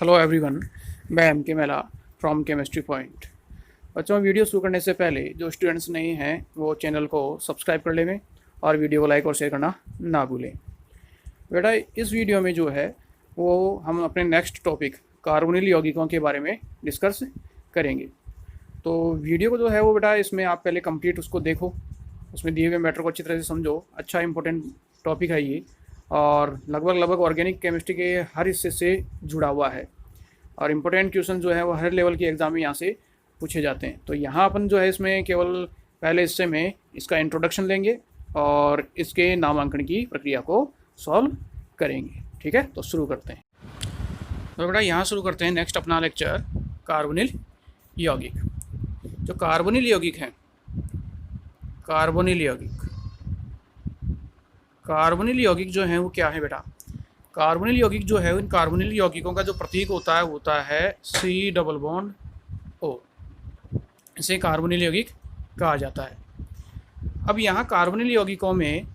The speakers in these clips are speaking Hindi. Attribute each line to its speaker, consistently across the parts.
Speaker 1: हेलो एवरीवन, मैं एम के मेला फ्रॉम केमिस्ट्री पॉइंट। बच्चों, वीडियो शुरू करने से पहले जो स्टूडेंट्स नहीं हैं वो चैनल को सब्सक्राइब कर लें और वीडियो को लाइक और शेयर करना ना भूलें। बेटा, इस वीडियो में जो है वो हम अपने नेक्स्ट टॉपिक कार्बोनिल यौगिकों के बारे में डिस्कस करेंगे। तो वीडियो को जो है वो बेटा इसमें आप पहले कंप्लीट उसको देखो, उसमें दिए हुए मैटर को अच्छी तरह से समझो। अच्छा इंपॉर्टेंट टॉपिक है ये और लगभग ऑर्गेनिक केमिस्ट्री के हर हिस्से से जुड़ा हुआ है और इम्पोर्टेंट क्वेश्चन जो है वो हर लेवल के एग्ज़ाम में यहाँ से पूछे जाते हैं। तो यहाँ अपन जो है इसमें केवल पहले हिस्से में इसका इंट्रोडक्शन लेंगे और इसके नामांकन की प्रक्रिया को सॉल्व करेंगे। ठीक है, तो शुरू करते हैं। तो बेटा यहाँ शुरू करते हैं नेक्स्ट अपना लेक्चर कार्बोनिल यौगिक। जो कार्बोनिल यौगिक हैं, कार्बोनिल यौगिक जो हैं वो क्या है बेटा? कार्बोनिल यौगिक जो है, उन कार्बोनिल यौगिकों का जो प्रतीक होता है C डबल बॉन्ड O। इसे कार्बोनिल यौगिक कहा जाता है। अब यहाँ कार्बोनिल यौगिकों में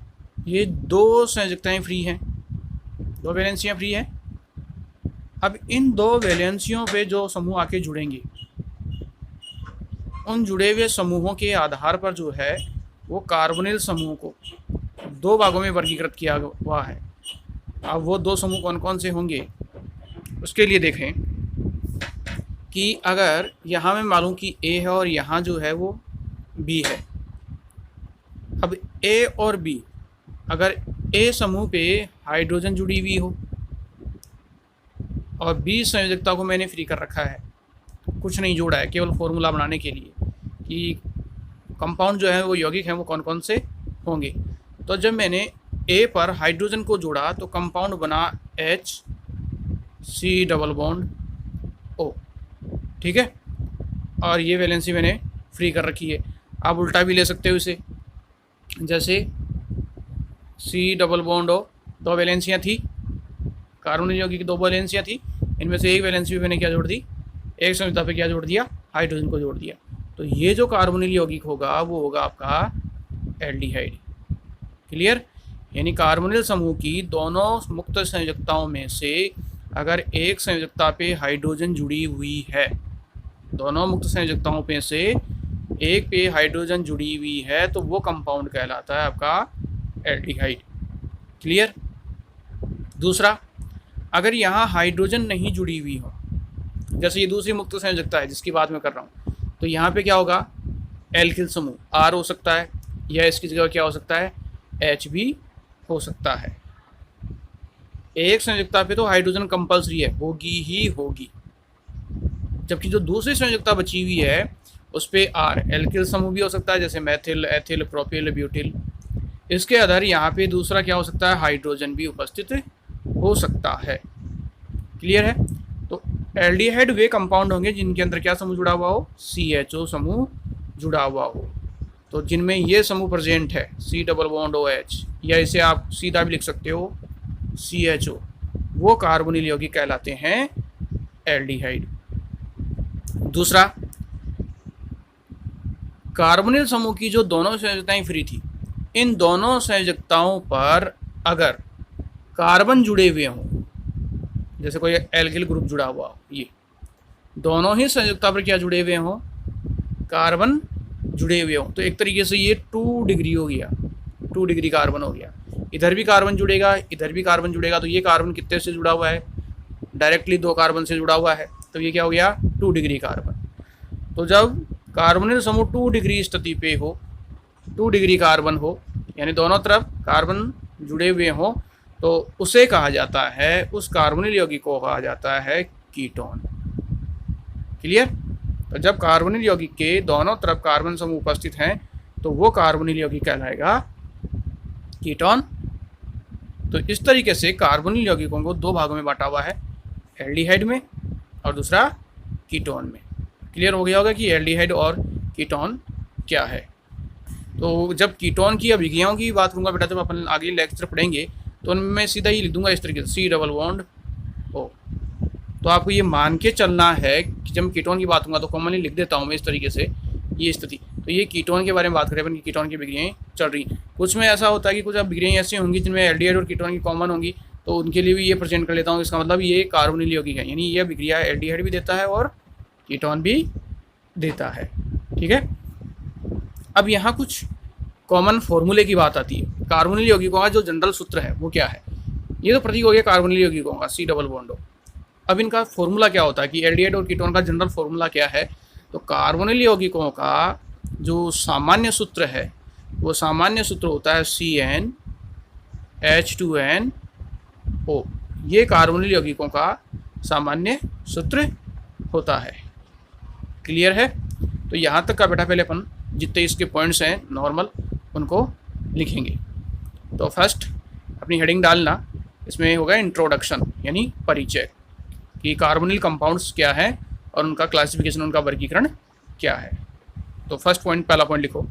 Speaker 1: ये दो संयोजकताएं फ्री हैं, दो वैलेंसियाँ फ्री हैं। अब इन दो वैलेंसियों पे जो समूह आके जुड़ेंगे, उन जुड़े हुए समूहों के आधार पर जो है वो कार्बोनिल समूह को दो भागों में वर्गीकृत किया हुआ है। अब वो दो समूह कौन कौन से होंगे उसके लिए देखें कि अगर यहाँ में मालूम कि A है और यहाँ जो है वो B है। अब A और B, अगर A समूह पे हाइड्रोजन जुड़ी हुई हो और B संयोजकता को मैंने फ्री कर रखा है, कुछ नहीं जोड़ा है, केवल फॉर्मूला बनाने के लिए कि कंपाउंड जो है वो यौगिक हैं वो कौन कौन से होंगे। तो जब मैंने A पर हाइड्रोजन को जोड़ा तो कंपाउंड बना HC डबल बॉन्ड O। ठीक है, और ये वैलेंसी मैंने फ्री कर रखी है। आप उल्टा भी ले सकते हो इसे, जैसे C डबल बॉन्ड O, दो वैलेंसियाँ थी, कार्बोनिल यौगिक की दो वैलेंसियाँ थी, इनमें से एक वैलेंसी पे मैंने क्या जोड़ दी, एक संयोजकता पे क्या जोड़ दिया, हाइड्रोजन को जोड़ दिया। तो ये जो कार्बोनिल यौगिक होगा वो होगा आपका एल्डिहाइड। क्लियर? यानी कार्बोनिल समूह की दोनों मुक्त संयोजकताओं में से अगर एक संयोजकता पे हाइड्रोजन जुड़ी हुई है, दोनों मुक्त संयोजकताओं में से एक पे हाइड्रोजन जुड़ी हुई है, तो वो कंपाउंड कहलाता है आपका एल्डिहाइड। क्लियर? दूसरा, अगर यहाँ हाइड्रोजन नहीं जुड़ी हुई हो, जैसे ये दूसरी मुक्त संयोजकता है जिसकी बात मैं कर रहा हूँ, तो यहाँ पे क्या होगा, एल्किल समूह R हो सकता है या इसकी जगह क्या हो सकता है, H भी हो सकता है। एक संयोजकता पे तो हाइड्रोजन कंपल्सरी है, होगी ही होगी, जबकि जो दूसरी संयोजकता बची हुई है उस पे R एल्किल समूह भी हो सकता है, जैसे मैथिल, एथिल, प्रोपिल, ब्यूटिल। इसके आधार यहाँ पे दूसरा क्या हो सकता है, हाइड्रोजन भी उपस्थित हो सकता है। क्लियर है? तो एल्डिहाइड वे कंपाउंड होंगे जिनके अंदर क्या समूह जुड़ा हुआ हो, CHO समूह जुड़ा हुआ हो। तो जिनमें ये समूह प्रेजेंट है C डबल बॉन्ड OH, या इसे आप सीधा भी लिख सकते हो CHO, वो कार्बोनिल यौगिक कहलाते हैं एल्डिहाइड। दूसरा, कार्बोनिल समूह की जो दोनों संयोजकताएं फ्री थी, इन दोनों संयोजकताओं पर अगर कार्बन जुड़े हुए हों, जैसे कोई एल्किल ग्रुप जुड़ा हुआ हो, ये दोनों ही संयोजकता पर क्या जुड़े हुए हों, कार्बन जुड़े हुए हों, तो एक तरीके से ये 2 डिग्री हो गया, 2 डिग्री कार्बन हो गया। इधर भी कार्बन जुड़ेगा, इधर भी कार्बन जुड़ेगा, तो ये कार्बन कितने से जुड़ा हुआ है, डायरेक्टली 2 कार्बन से जुड़ा हुआ है, तो ये क्या हो गया, 2 डिग्री कार्बन। तो जब कार्बोनिल समूह 2 डिग्री स्थिति पे हो, 2 डिग्री कार्बन हो, यानी दोनों तरफ कार्बन जुड़े हुए हों, तो उसे कहा जाता है, उस कार्बोनिल यौगिक को कहा जाता है कीटोन। क्लियर? तो जब कार्बोनिल यौगिक के दोनों तरफ कार्बन समूह उपस्थित हैं तो वो कार्बोनिल यौगिक कहलाएगा कीटोन। तो इस तरीके से कार्बोनिल यौगिकों को दो भागों में बांटा हुआ है, एल्डिहाइड में और दूसरा कीटोन में। क्लियर हो गया होगा कि एल्डिहाइड और कीटोन क्या है। तो जब कीटोन की अभिक्रियाओं की बात करूँगा बेटा, जब अपन आगे लेक्चर पढ़ेंगे तो उनमें सीधा ही लिख दूंगा इस तरीके से C डबल बॉन्ड O। तो आपको ये मान के चलना है कि जब कीटोन की बात करूँगा तो कॉमनली लिख देता हूँ मैं इस तरीके से, ये स्थिति। तो ये कीटोन के बारे में बात करें अपन, कीटोन की अभिक्रियाएं चल रही। कुछ में ऐसा होता है कि कुछ अभिक्रियाएं ऐसी होंगी जिनमें एल्डिहाइड और कीटोन की कॉमन होंगी, तो उनके लिए भी ये प्रेजेंट कर लेता हूँ। इसका मतलब ये कार्बोनिल यौगिक है, यानी ये अभिक्रिया एल्डिहाइड भी देता है और कीटोन भी देता है। ठीक है, अब यहाँ कुछ कॉमन फॉर्मूले की बात आती है। कार्बोनिल यौगिकों का जो जनरल सूत्र है वो क्या है? ये तो प्रतीक हो गया कार्बोनिल यौगिकों का, सी डबल बॉन्ड। अब इनका फॉर्मूला क्या होता है कि एल्डिहाइड और कीटोन का जनरल फॉर्मूला क्या है? तो कार्बोनिल यौगिकों का जो सामान्य सूत्र है वो सामान्य सूत्र होता है CnH2nO। ये कार्बोनिल यौगिकों का सामान्य सूत्र होता है। क्लियर है? तो यहाँ तक का बेटा पहले अपन जितने इसके पॉइंट्स हैं नॉर्मल उनको लिखेंगे। तो फर्स्ट अपनी हेडिंग डालना, इसमें होगा इंट्रोडक्शन यानी परिचय कि कार्बोनिल कंपाउंड्स क्या है और उनका क्लासिफिकेशन, उनका वर्गीकरण क्या है। तो फर्स्ट पॉइंट, पहला पॉइंट लिखो,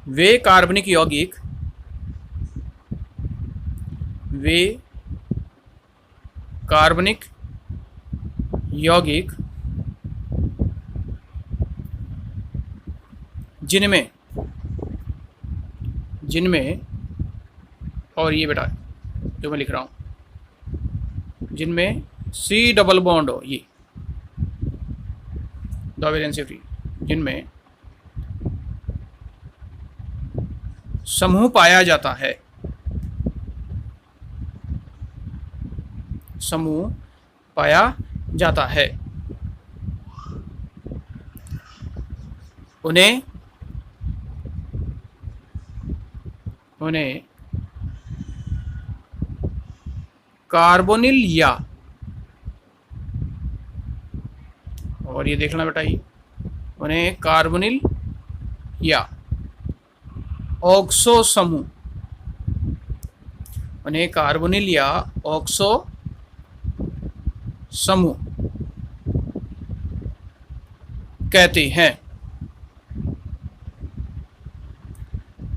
Speaker 1: वे कार्बनिक यौगिक जिनमें और ये बेटा जो मैं लिख रहा हूँ, जिनमें सी डबल बॉन्ड हो, ये द वैलेंसी फ्री, जिनमें समूह पाया जाता है, समूह पाया जाता है, उन्हें कार्बोनिल या, और ये देखना बेटा, ये उन्हें कार्बोनिल या ऑक्सो समूह, उन्हें कार्बोनिल या ऑक्सो समूह कहते हैं।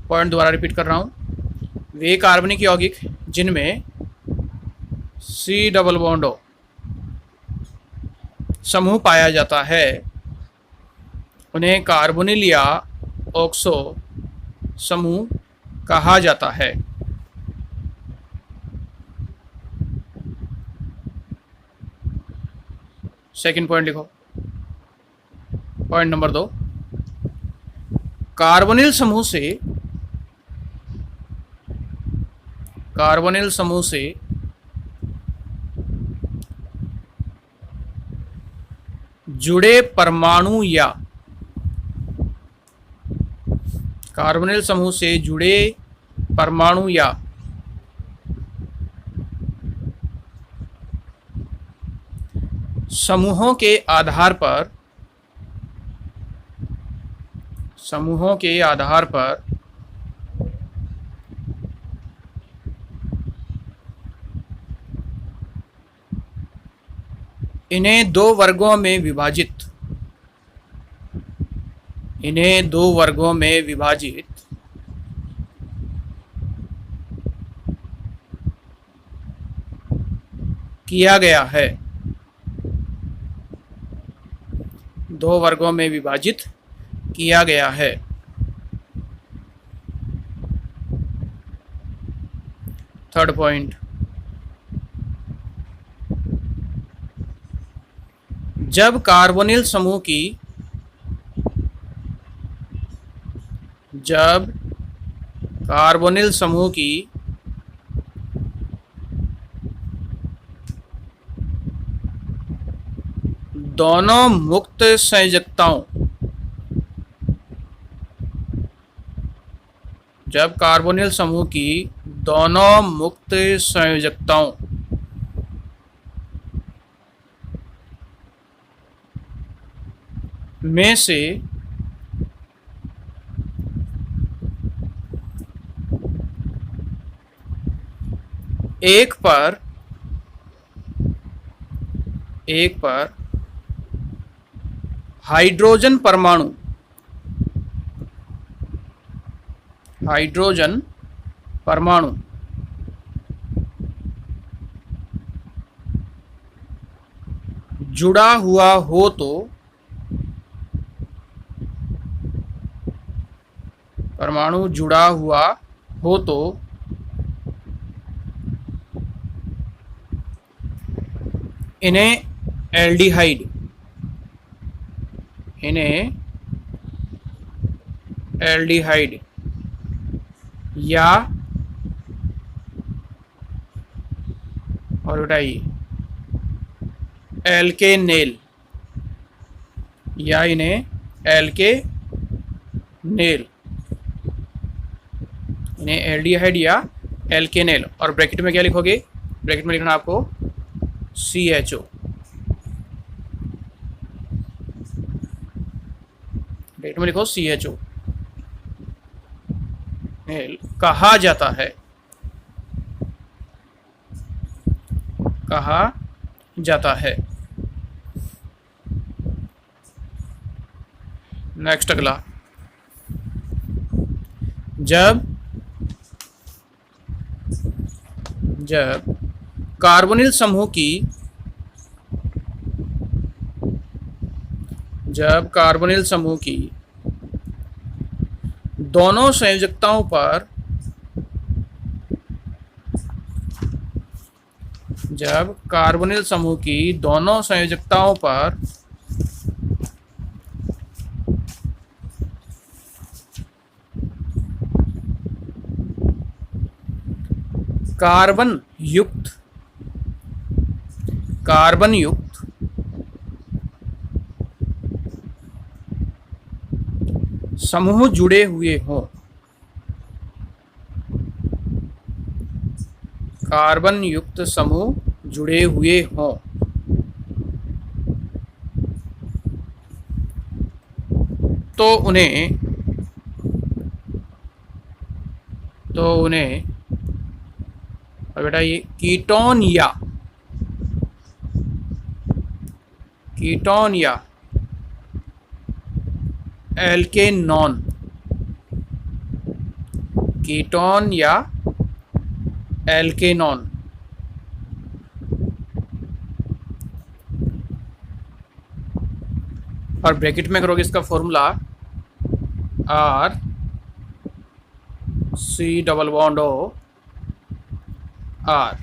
Speaker 1: पॉइंट दोबारा रिपीट कर रहा हूं, वे कार्बनिक यौगिक जिनमें सी डबल बॉन्ड हो, समूह पाया जाता है, उन्हें कार्बोनिल या ऑक्सो समूह कहा जाता है। सेकंड पॉइंट लिखो, पॉइंट नंबर 2, कार्बोनिल समूह से जुड़े परमाणु या, कार्बोनिल समूह से जुड़े परमाणु या समूहों के आधार पर इन्हें दो वर्गों में विभाजित किया गया है। 2 वर्गों में विभाजित किया गया है। थर्ड पॉइंट, जब कार्बोनिल समूह की दोनों मुक्त संयोजकताओं, जब कार्बोनिल समूह की दोनों मुक्त संयोजकताओं में से एक पर हाइड्रोजन परमाणु जुड़ा हुआ हो तो इन्हें एल्डिहाइड, इन्हें एल्डिहाइड या, और बताइए, एल्केनेल, या इन्हें एल्केनेल, इन्हें एल्डिहाइड या एल्केनेल। और ब्रैकेट में क्या लिखोगे? ब्रैकेट में लिखना आपको CHO, ब्रैकेट में लिखो CHO कहा जाता है, कहा जाता है। नेक्स्ट अगला, जब कार्बोनिल समूह की, जब कार्बोनिल समूह की दोनों संयोजकताओं पर, जब कार्बोनिल समूह की दोनों संयोजकताओं पर कार्बन युक्त समूह जुड़े हुए हों, कार्बन युक्त समूह जुड़े हुए हों, तो उन्हें और बेटा ये कीटोन या एल्केनॉन, कीटोन या एल्केनॉन, और ब्रैकेट में करोगे इसका फॉर्मूला RC⋯O R,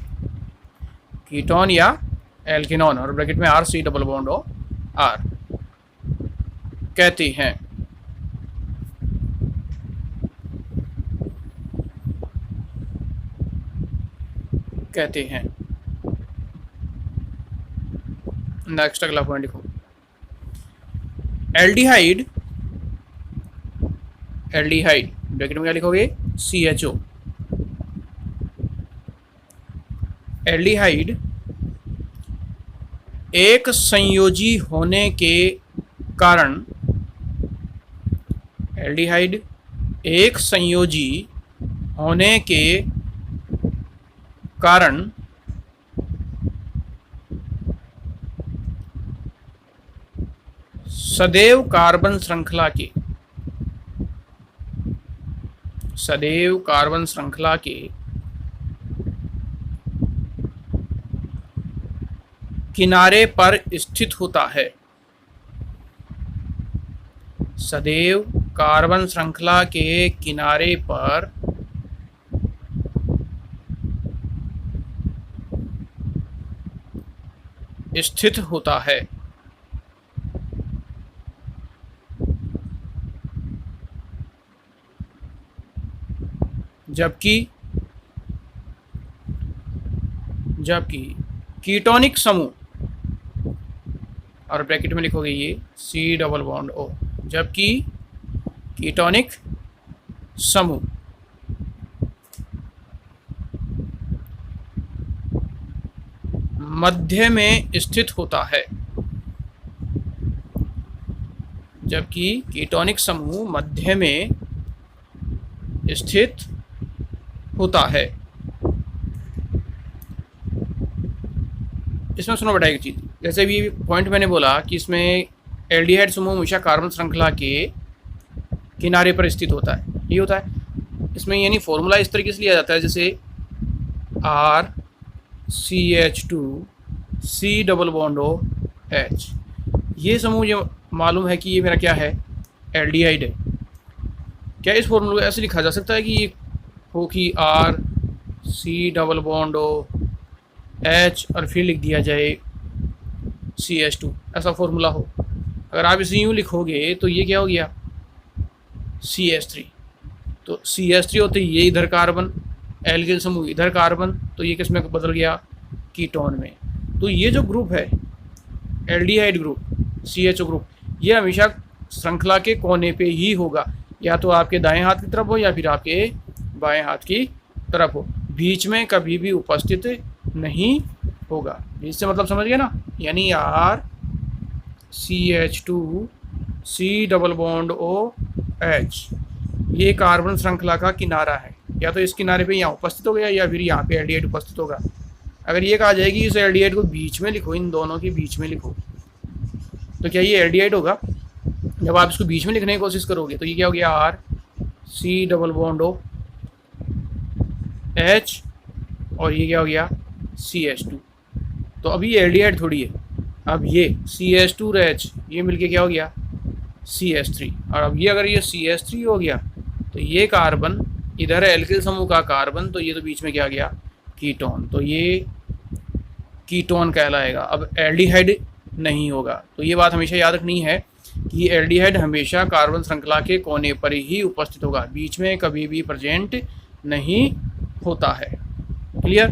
Speaker 1: कीटोन या एल्केनॉन, और ब्रैकेट में RC⋯O R कहती हैं। नेक्स्ट अगला पॉइंट लिखो, एल्डिहाइड ब्रैकेट में क्या लिखोगे? CHO। एल्डिहाइड एक संयोजी होने के कारण, एल्डिहाइड एक संयोजी होने के कारण सदैव कार्बन श्रृंखला के किनारे पर स्थित होता है, सदैव कार्बन श्रृंखला के किनारे पर स्थित होता है। जबकि कीटोनिक समूह, और ब्रैकेट में लिखोगे ये C⋯O, जबकि कीटोनिक समूह मध्य में स्थित होता है, जबकि कीटोनिक समूह मध्य में स्थित होता है। इसमें सुनो बेटा एक चीज़, जैसे भी पॉइंट मैंने बोला कि इसमें एल्डिहाइड समूह हमेशा कार्बन श्रृंखला के किनारे पर स्थित होता है, ये होता है। इसमें यानी फॉर्मूला इस तरीके से लिया जाता है जैसे RCH2C⋯OH, ये समूह मुझे मालूम है कि ये मेरा क्या है? एल्डिहाइड है। क्या इस फॉर्मूले को ऐसे लिखा जा सकता है कि ये हो कि RC⋯OH और फिर लिख दिया जाए CH2, ऐसा फॉर्मूला हो। अगर आप इसे यूँ लिखोगे तो ये क्या हो गया, CH3। तो CH3 होते ये इधर कार्बन, एल्किल समूह इधर कार्बन, तो ये किस में बदल गया, कीटोन में। तो ये जो ग्रुप है एल्डिहाइड ग्रुप, CHO ग्रुप, ये हमेशा श्रृंखला के कोने पे ही होगा, या तो आपके दाएं हाथ की तरफ हो या फिर आपके बाएं हाथ की तरफ हो, बीच में कभी भी उपस्थित नहीं होगा। बीच से मतलब समझ गए ना, यानी RCH2 C double bond OH, ये कार्बन श्रृंखला का किनारा है, या तो इस किनारे पे यहाँ उपस्थित हो गया या फिर यहाँ पे एल्डिहाइड उपस्थित होगा। अगर ये कहा जाएगी इस एल्डिहाइड को बीच में लिखो, इन दोनों के बीच में लिखो, तो क्या ये एल्डिहाइड होगा। जब आप इसको बीच में लिखने की कोशिश करोगे तो ये क्या हो गया, RC डबल बॉन्ड OH, और ये क्या हो गया, CH2। तो अभी ये एल्डिहाइड थोड़ी है, अब ये CH2 और H ये मिलके क्या हो गया, CH3। और अब ये अगर ये CH3 हो गया तो ये कार्बन इधर है एल्किल समूह का कार्बन, तो ये तो बीच में क्या गया, कीटोन, तो ये कीटोन कहलाएगा। अब एल्डिहाइड नहीं होगा। तो ये बात हमेशा याद रखनी है कि एल्डिहाइड हमेशा कार्बन श्रृंखला के कोने पर ही उपस्थित होगा, बीच में कभी भी प्रेजेंट नहीं होता है। क्लियर।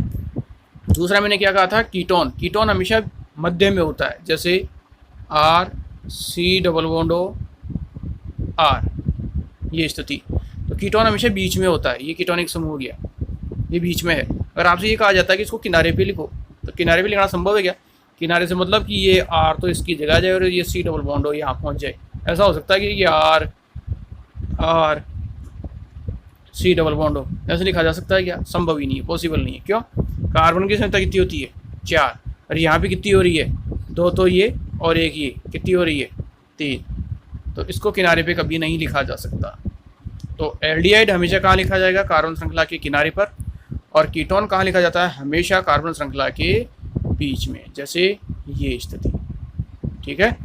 Speaker 1: दूसरा मैंने क्या कहा था, कीटोन। कीटोन हमेशा मध्य में होता है, जैसे RC डबल बॉन्ड OR, ये स्थिति। तो कीटोन हमेशा बीच में होता है, ये कीटोनिक समूह हो गया, ये बीच में है। अगर आपसे ये कहा जाता है कि इसको किनारे पे लिखो, तो किनारे पे लिखना संभव है क्या, किनारे से मतलब कि ये R तो इसकी जगह जाए और ये C डबल बॉन्ड हो यहाँ पहुँच जाए, ऐसा हो सकता है कि ये R C डबल बॉन्ड हो, ऐसे लिखा जा सकता है क्या, संभव ही नहीं है, पॉसिबल नहीं है। क्यों, कार्बन की संख्या कितनी होती है, 4, और यहाँ पे कितनी हो रही है, 2, तो ये और 1 ये कितनी हो रही है, 3, तो इसको किनारे पे कभी नहीं लिखा जा सकता। तो एल्डिहाइड हमेशा कहाँ लिखा जाएगा, कार्बन श्रृंखला के किनारे पर, और कीटोन कहाँ लिखा जाता है, हमेशा कार्बन श्रृंखला के बीच में, जैसे ये स्थिति। ठीक है,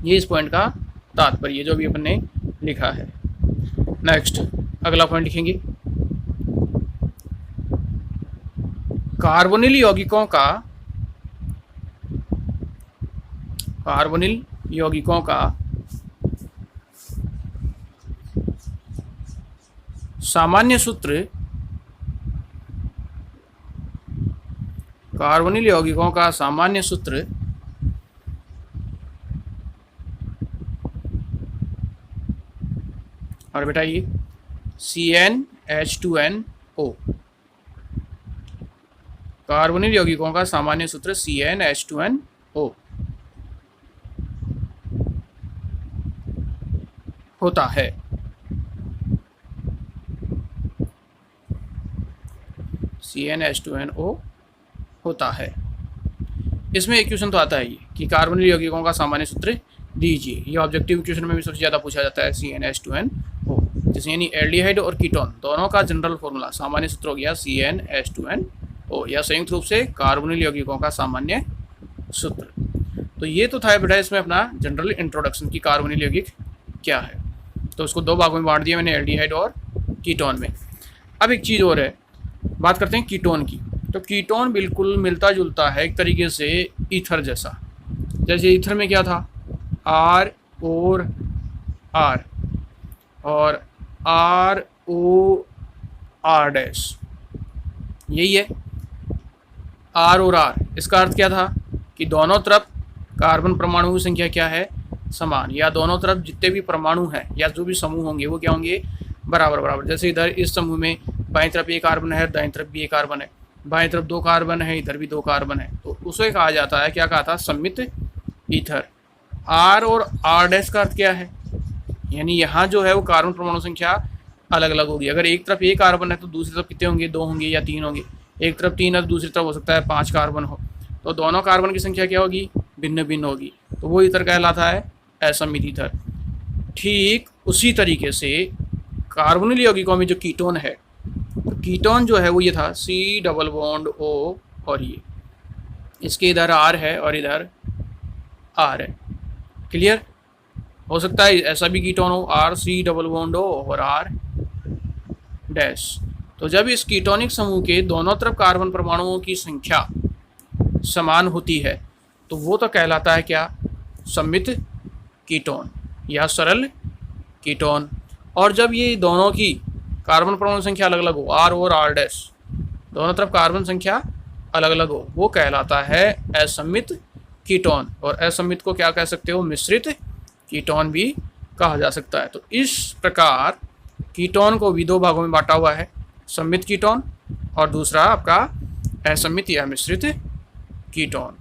Speaker 1: ये इस पॉइंट का तात्पर्य जो भी अपन ने लिखा है। नेक्स्ट अगला पॉइंट लिखेंगे, कार्बोनिल यौगिकों का सामान्य सूत्र, कार्बोनिल यौगिकों का सामान्य सूत्र और बेटा ये CnH2nO, कार्बोनिल यौगिकों का सामान्य सूत्र CnH2nO होता है। CnH2nO होता है। इसमें एक क्वेश्चन तो आता है ये कि कार्बोनिल यौगिकों का सामान्य सूत्र दीजिए, ये ऑब्जेक्टिव क्वेश्चन में भी सबसे ज़्यादा पूछा जाता है CnH2nO। जैसे यानी एल्डिहाइड और कीटोन दोनों का जनरल फॉर्मूला सामान्य सूत्र हो गया CnH2nO, या संयुक्त रूप से कार्बोनिल यौगिकों का सामान्य सूत्र। तो ये तो था बेटा इसमें अपना जनरल इंट्रोडक्शन की कार्बोनिल यौगिक क्या है। तो उसको 2 भागों में बांट दिया मैंने, एल्डिहाइड और कीटोन में। अब एक चीज़ और है, बात करते हैं कीटोन की। तो कीटोन बिल्कुल मिलता जुलता है एक तरीके से ईथर जैसा। जैसे ईथर में क्या था, R और R और ROR डैश, यही है R और R। इसका अर्थ क्या था कि दोनों तरफ कार्बन परमाणु की संख्या क्या है, समान, या दोनों तरफ जितने भी परमाणु हैं या जो भी समूह होंगे वो क्या होंगे, बराबर बराबर। जैसे इधर इस समूह में बाईं तरफ एक कार्बन है, दाईं तरफ भी एक कार्बन है, बाईं तरफ 2 कार्बन है, इधर भी 2 कार्बन है, तो उसे कहा जाता है, क्या कहा था, सममित ईथर। R और R डैश का अर्थ क्या है, यानी यहाँ जो है वो कार्बन परमाणु संख्या अलग अलग होगी। अगर एक तरफ एक कार्बन है तो दूसरी तरफ कितने होंगे, 2 होंगे या 3 होंगे। एक तरफ 3 है तो दूसरी तरफ हो सकता है 5 कार्बन हो, तो दोनों कार्बन की संख्या क्या होगी, भिन्न भिन्न होगी, तो वो ईथर कहलाता है असममित ईथर। ठीक उसी तरीके से कार्बोनिल यौगिकों में जो कीटोन है, तो कीटोन जो है वो ये था C डबल बॉन्ड O, और ये इसके इधर R है और इधर R है। क्लियर। हो सकता है ऐसा भी कीटोन हो, RC डबल बॉन्ड O और R डैश। तो जब इस कीटोनिक समूह के दोनों तरफ कार्बन परमाणुओं की संख्या समान होती है तो वो तो कहलाता है क्या, सम्मित कीटोन या सरल कीटोन। और जब ये दोनों की कार्बन परमाणु संख्या अलग अलग हो, R और R डैश दोनों तरफ कार्बन संख्या अलग अलग हो, वो कहलाता है असम्मित कीटोन। और असम्मित को क्या कह सकते हो, मिश्रित कीटोन भी कहा जा सकता है। तो इस प्रकार कीटोन को भी दो भागों में बांटा हुआ है, सम्मित कीटोन और दूसरा आपका असम्मित या मिश्रित कीटोन।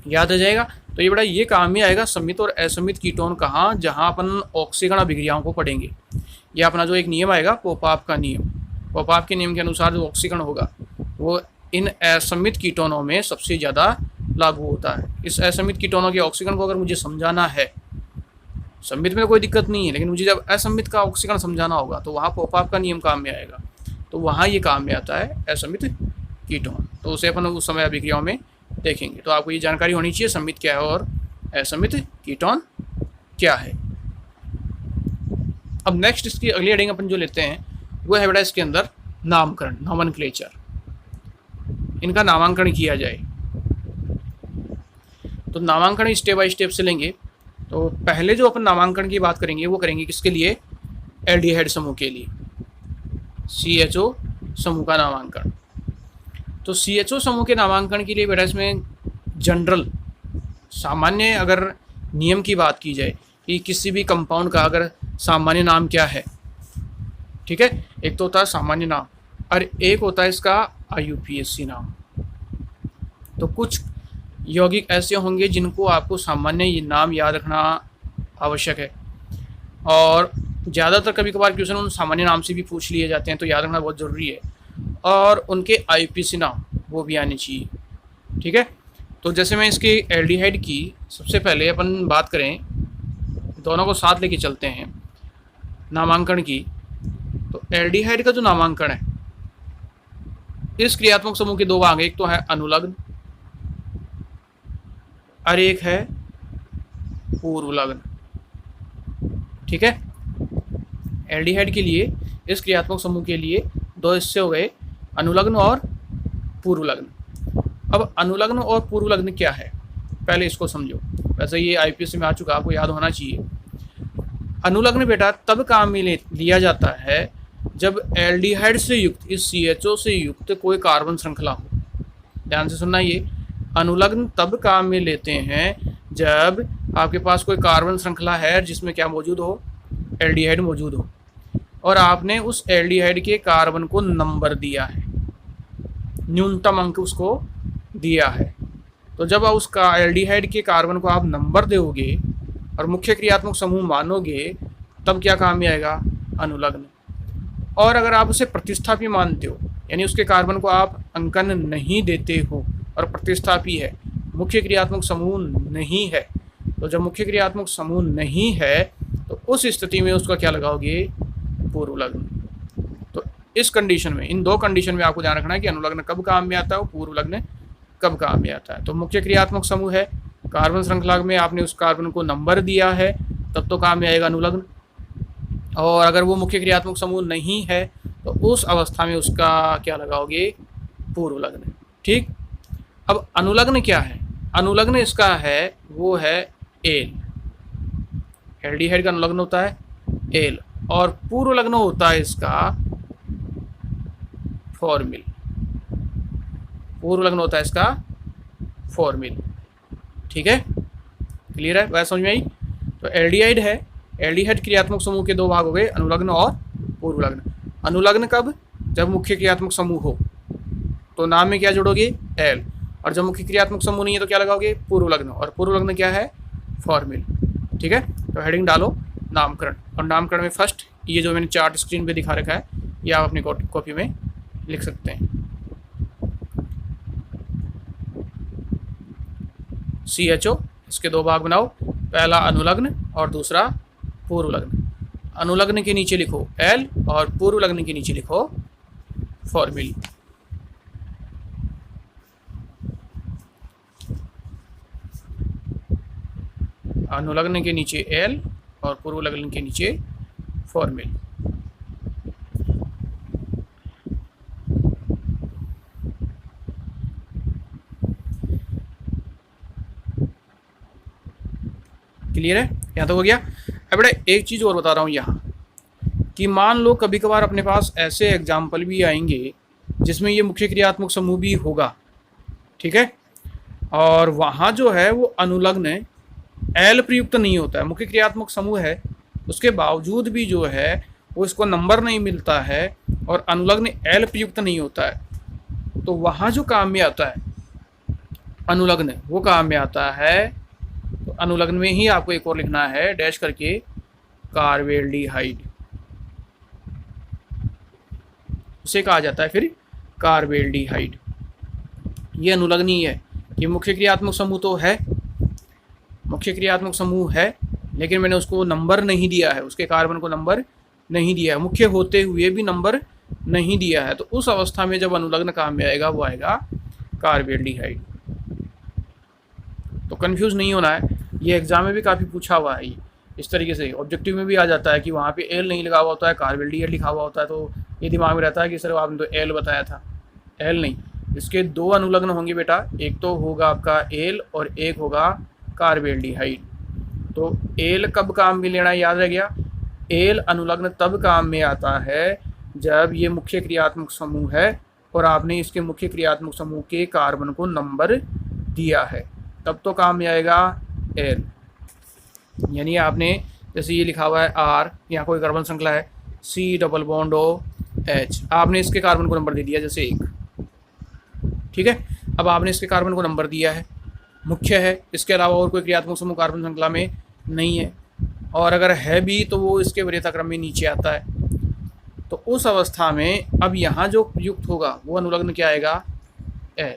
Speaker 1: याद आ जाएगा। तो ये बड़ा ये काम में आएगा, सम्मित और असम्मित कीटोन कहाँ, जहाँ अपन ऑक्सीकरण अभिक्रियाओं को पढ़ेंगे। ये अपना जो एक नियम आएगा पोपाप का नियम, पोपाप के नियम के अनुसार जो ऑक्सीकरण होगा वो इन असम्मित कीटोनों में सबसे ज़्यादा लागू होता है। इस असम्मित कीटोनों के ऑक्सीकरण को अगर मुझे समझाना है, सम्मित में कोई दिक्कत नहीं है, लेकिन मुझे जब असम्मित का ऑक्सीकरण समझाना होगा तो वहाँ पोपाप का नियम काम में आएगा। तो वहाँ ये काम में आता है असम्मित कीटोन। तो उसे अपन उस समय अभिक्रियाओं में देखेंगे। तो आपको ये जानकारी होनी चाहिए सम्मित क्या है और असम्मित कीटोन क्या है। अब नेक्स्ट इसकी अगली हेडिंग अपन जो लेते हैं वो है बेटा इसके अंदर नामकरण, नॉमेनक्लेचर, इनका नामांकन किया जाए। तो नामांकन स्टेप बाय स्टेप से लेंगे। तो पहले जो अपन नामांकन की बात करेंगे वो करेंगे किसके लिए, एल्डिहाइड समूह के लिए, CHO समूह का नामांकन। तो CHO समूह के नामांकन के लिए बेटा इसमें जनरल सामान्य अगर नियम की बात की जाए कि किसी भी कंपाउंड का अगर सामान्य नाम क्या है, ठीक है, एक तो होता है सामान्य नाम और एक होता है इसका IUPAC नाम। तो कुछ यौगिक ऐसे होंगे जिनको आपको सामान्य ये नाम याद रखना आवश्यक है, और ज़्यादातर कभी कभार क्वेश्चन उन सामान्य नाम से भी पूछ लिए जाते हैं, तो याद रखना बहुत ज़रूरी है। और उनके IUPAC नाम वो भी आने चाहिए, ठीक है। तो जैसे मैं इसके एल्डिहाइड की सबसे पहले अपन बात करें, दोनों को साथ लेके चलते हैं नामांकन की। तो एल्डिहाइड का जो नामांकन है, इस क्रियात्मक समूह के दो भाग, एक तो है अनुलग्न और एक है पूर्वलग्न, ठीक है। एल्डिहाइड के लिए, इस क्रियात्मक समूह के लिए दो हिस्से हो गए, अनुलग्न और पूर्वलग्न। अब अनुलग्न और पूर्वलग्न क्या है, पहले इसको समझो। वैसे ये IPSC में आ चुका, आपको याद होना चाहिए। अनुलग्न बेटा तब काम में लिया जाता है जब एल्डिहाइड से युक्त, इस CHO से युक्त कोई कार्बन श्रृंखला हो। ध्यान से सुनना, ये अनुलग्न तब काम में लेते हैं जब आपके पास कोई कार्बन श्रृंखला है जिसमें क्या मौजूद हो, एल्डिहाइड मौजूद हो, और आपने उस एल्डिहाइड के कार्बन को नंबर दिया है, न्यूनतम अंक उसको दिया है। तो जब आप उसका एल्डिहाइड के कार्बन को आप नंबर दोगे और मुख्य क्रियात्मक समूह मानोगे, तब क्या काम में आएगा, अनुलग्न। और अगर आप उसे प्रतिस्थापी मानते हो, यानी उसके कार्बन को आप अंकन नहीं देते हो और प्रतिस्थापी है, मुख्य क्रियात्मक समूह नहीं है, तो जब मुख्य क्रियात्मक समूह नहीं है तो उस स्थिति में उसका क्या लगाओगे, पूर्वलग्न। तो इस कंडीशन में, इन दो कंडीशन में आपको ध्यान रखना है कि अनुलग्न कब काम में आता है और पूर्वलग्न कब काम में आता है। तो मुख्य क्रियात्मक समूह है, कार्बन श्रृंखला में आपने उस कार्बन को नंबर दिया है, तब तो काम में आएगा अनुलग्न। और अगर वो मुख्य क्रियात्मक समूह नहीं है तो उस अवस्था में उसका क्या लगाओगे, पूर्वलग्न, ठीक। अब अनुलग्न क्या है, अनुलग्न इसका है वो है एल, एल्डिहाइड का अनुलग्न होता है एल, और पूर्वलग्न होता है इसका फॉर्मिल, पूर्वलग्न होता है इसका फॉर्मिल, ठीक है, क्लियर है, वह समझ में आई। तो एल्डिहाइड है, एल्डिहाइड क्रियात्मक समूह के दो भाग हो गए, अनुलग्न और पूर्वलग्न। अनुलग्न कब, जब मुख्य क्रियात्मक समूह हो, तो नाम में क्या जोड़ोगे, एल, और जब मुख्य क्रियात्मक समूह नहीं है तो क्या लगाओगे, पूर्वलग्न, और पूर्वलग्न क्या है, फॉर्मिल, ठीक है। तो हेडिंग डालो नामकरण, और नामकरण में फर्स्ट ये जो मैंने चार्ट स्क्रीन पे दिखा रखा है ये आप अपनी कॉपी में लिख सकते हैं। CHO, इसके दो भाग बनाओ, पहला अनुलग्न और दूसरा पूर्वलग्न। अनुलग्न के नीचे लिखो एल और पूर्वलग्न के नीचे लिखो फॉर्मिल। अनुलग्न के नीचे एल और पूर्वलग्न के नीचे फॉर्मिल। क्लियर है, यहाँ तक हो गया। अब बेटा एक चीज़ और बता रहा हूँ यहाँ, कि मान लो कभी कभार अपने पास ऐसे एग्जाम्पल भी आएंगे जिसमें ये मुख्य क्रियात्मक समूह भी होगा, ठीक है, और वहाँ जो है वो अनुलग्न एल प्रयुक्त नहीं होता है, मुख्य क्रियात्मक समूह है उसके बावजूद भी जो है वो इसको नंबर नहीं मिलता है और अनुलग्न एल प्रयुक्त नहीं होता है, तो वहाँ जो काम में आता है अनुलग्न, वो काम में आता है। तो अनुलग्न में ही आपको एक और लिखना है डैश करके, कार्बेल्डिहाइड, उसे कहा जाता है फिर कार्बेल्डिहाइड। ये अनुलग्न ही है कि मुख्य क्रियात्मक समूह तो है, मुख्य क्रियात्मक समूह है, लेकिन मैंने उसको नंबर नहीं दिया है, उसके कार्बन को नंबर नहीं दिया है, मुख्य होते हुए भी नंबर नहीं दिया है, तो उस अवस्था में जब अनुलग्न काम में आएगा वो आएगा कार्बेल्डिहाइड। तो कंफ्यूज नहीं होना है, ये एग्जाम में भी काफ़ी पूछा हुआ है, इस तरीके से ऑब्जेक्टिव में भी आ जाता है कि वहाँ पे एल नहीं लगा हुआ होता है, कार्बेल्डिहाइड लिखा हुआ होता है, तो ये दिमाग में रहता है कि सर आपने तो एल बताया था, एल नहीं, इसके दो अनुलग्न होंगे बेटा, एक तो होगा आपका एल और एक होगा कार्बेल्डिहाइड। तो एल कब काम में लेना याद रह गया, एल अनुलग्न तब काम में आता है जब ये मुख्य क्रियात्मक समूह है और आपने इसके मुख्य क्रियात्मक समूह के कार्बन को नंबर दिया है, तब तो काम में आएगा एल। यानी आपने जैसे ये लिखा हुआ है आर, यहाँ कोई कार्बन श्रृंखला है C double bond O H, आपने इसके कार्बन को नंबर दे दिया जैसे 1, ठीक है। अब आपने इसके कार्बन को नंबर दिया है, मुख्य है, इसके अलावा और कोई क्रियात्मक समूह कार्बन श्रृंखला में नहीं है, और अगर है भी तो वो इसके वरीयता क्रम में नीचे आता है, तो उस अवस्था में अब यहाँ जो प्रयुक्त होगा वो अनुलग्न क्या आएगा, एल।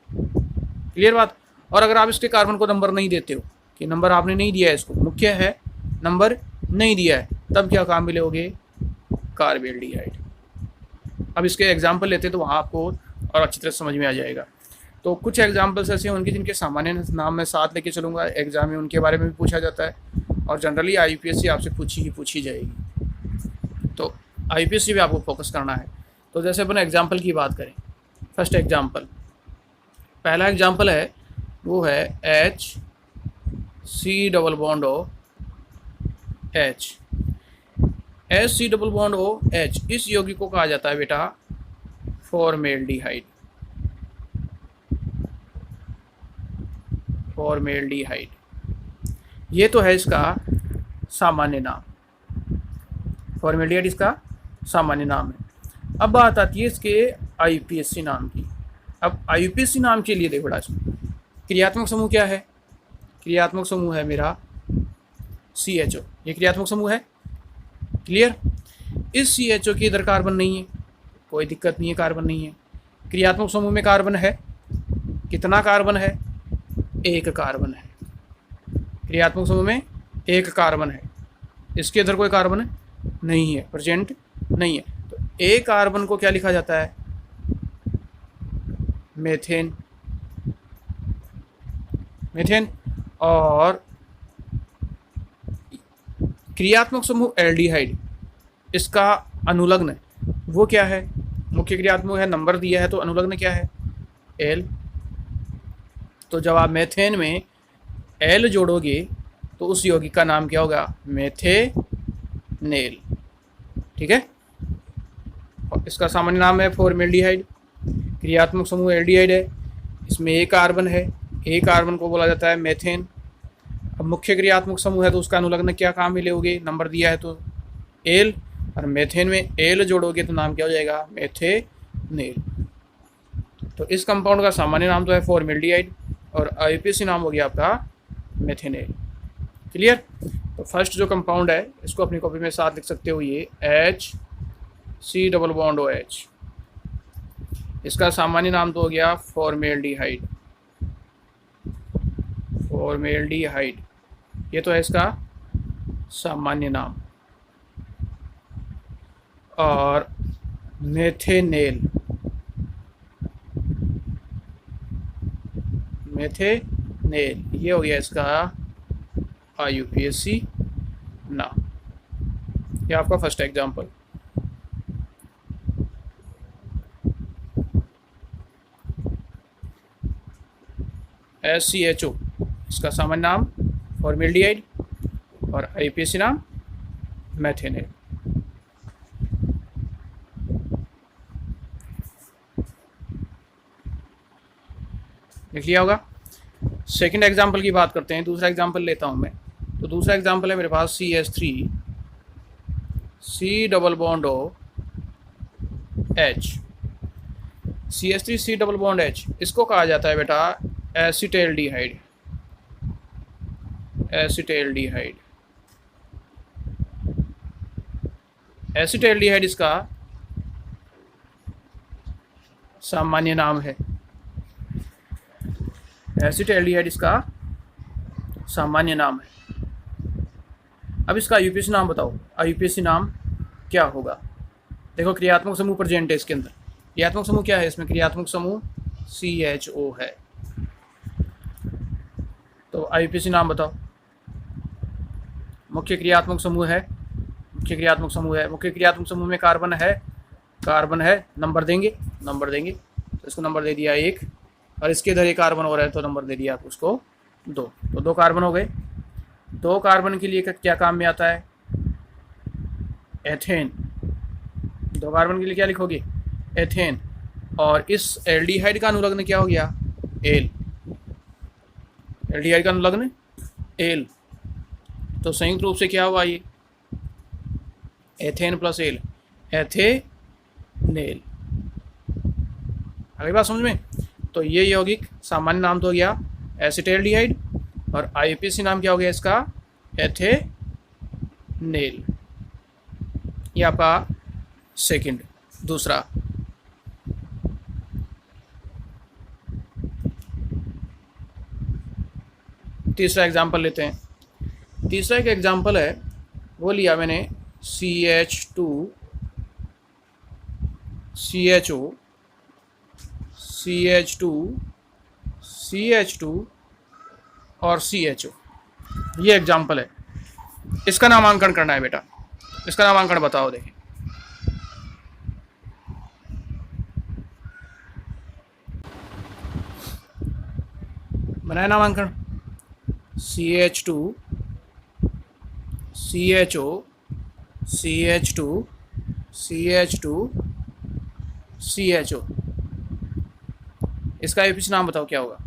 Speaker 1: क्लियर बात। और अगर आप इसके कार्बन को नंबर नहीं देते हो कि नंबर आपने नहीं दिया है, इसको मुख्य है नंबर नहीं दिया है, तब क्या काम मिलोगे, कार्बेल्डिहाइड। अब इसके एग्जाम्पल लेते तो वहाँ आपको और अच्छी तरह समझ में आ जाएगा। तो कुछ एग्जाम्पल्स ऐसे होंगे जिनके सामान्य नाम मैं साथ लेके चलूँगा, एग्जाम में उनके बारे में भी पूछा जाता है और जनरली IUPAC आपसे पूछी जाएगी, तो IUPAC भी आपको फोकस करना है। तो जैसे अपन एग्जाम्पल की बात करें, फर्स्ट एग्जाम्पल, पहला एग्जाम्पल है वो है H C double bond O H, H C double bond O H, इस यौगिक को कहा जाता है बेटा फॉर्मेल्डिहाइड, फॉर्मेल्डिहाइड, ये तो है इसका सामान्य नाम, फॉर्मेल्डिहाइड इसका सामान्य नाम है। अब बात आती है इसके IUPAC नाम की। अब IUPAC नाम के लिए देखो बड़ा, इसमें क्रियात्मक समूह क्या है, क्रियात्मक समूह है मेरा CHO, ये क्रियात्मक समूह है, क्लियर। इस CHO के इधर कार्बन नहीं है, कोई दिक्कत नहीं है, कार्बन नहीं है। क्रियात्मक समूह में कार्बन है, कितना कार्बन है, 1 कार्बन है, क्रियात्मक समूह में 1 कार्बन है, इसके इधर कोई कार्बन नहीं है, प्रेजेंट नहीं है, तो A कार्बन को क्या लिखा जाता है, मेथेन, मेथेन। और क्रियात्मक समूह एल्डिहाइड, इसका अनुलग्न वो क्या है, मुख्य क्रियात्मक है, नंबर दिया है, तो अनुलग्न क्या है, एल। तो जब आप मेथेन में एल जोड़ोगे तो उस यौगिक का नाम क्या होगा, मेथेनेल, ठीक है। और इसका सामान्य नाम है फॉर्मेल्डिहाइड, क्रियात्मक समूह एल्डिहाइड है, इसमें 1 कार्बन है, 1 कार्बन को बोला जाता है मेथेन। अब मुख्य क्रियात्मक समूह है तो उसका अनुलग्न क्या काम मिलोगे, नंबर दिया है तो एल, और मेथेन में एल जोड़ोगे तो नाम क्या हो जाएगा, मेथेनेल। तो इस कंपाउंड का सामान्य नाम तो है फॉर्मेल्डिहाइड और IUPAC नाम हो गया आपका मेथेनेल, क्लियर। तो फर्स्ट जो कंपाउंड है इसको अपनी कॉपी में साथ लिख सकते हो, ये H C double bond O H, इसका सामान्य नाम तो हो गया फॉर्मेल्डिहाइड, फॉर्मेल्डिहाइड, ये तो है इसका सामान्य नाम। और मेथेनेल, मेथेनेल, ये हो गया इसका IUPAC नाम। ये आपका फर्स्ट एग्जाम्पल। SCHO, इसका सामान्य नाम फॉर्मेल्डिहाइड, और आईपीएसी नाम मेथेनेल। लिख लिया होगा। सेकंड एग्जांपल की बात करते हैं, दूसरा एग्जांपल लेता हूं मैं। तो दूसरा एग्जांपल है मेरे पास CH3 C double bond O H। CH3 C double bond H, इसको कहा जाता है बेटा एसिटेल्डिहाइड। एसिटेल्डिहाइड, एसिटेल्डिहाइड इसका सामान्य नाम है। एसिटेल्डिहाइड इसका सामान्य नाम है। अब इसका आईयूपीएसी नाम बताओ। आईयूपीएसी नाम क्या होगा? देखो क्रियात्मक समूह प्रेजेंट है इसके अंदर। क्रियात्मक समूह क्या है इसमें? क्रियात्मक समूह CHO है। तो आईयूपीएसी नाम बताओ। मुख्य क्रियात्मक समूह है, मुख्य क्रियात्मक समूह है। मुख्य क्रियात्मक समूह में कार्बन है, कार्बन है। नंबर देंगे, नंबर देंगे। तो इसको नंबर दे दिया 1, और इसके इधर एक कार्बन हो रहा है तो नंबर दे दिया आप उसको 2। तो 2 कार्बन हो गए। 2 कार्बन के लिए क्या काम में आता है? एथेन। 2 कार्बन के लिए क्या लिखोगे? एथेन। और इस एल्डिहाइड का अनुलग्न क्या हो गया? एल। एल्डिहाइड का अनुलग्न एल। तो संयुक्त रूप से क्या हुआ ये? Ethane plus L, ethanal. अगली बात समझ में? तो ये यौगिक सामान्य नाम तो हो गया एसिटेल्डिहाइड, और आईयूपीएसी नाम क्या हो गया इसका? एथेनेल। ये आपका सेकंड, दूसरा। तीसरा एग्जांपल लेते हैं। तीसरा एक एग्जांपल है, वो लिया मैंने CH2 CHO CH2 CH2 और CHO। ये एग्जांपल है। इसका नामांकन करना है बेटा। इसका नामांकन बताओ। देखिए बनाया नामांकन। CH2 CHO CH2 CH2 CHO। इसका आईयूपीएसी नाम बताओ क्या होगा?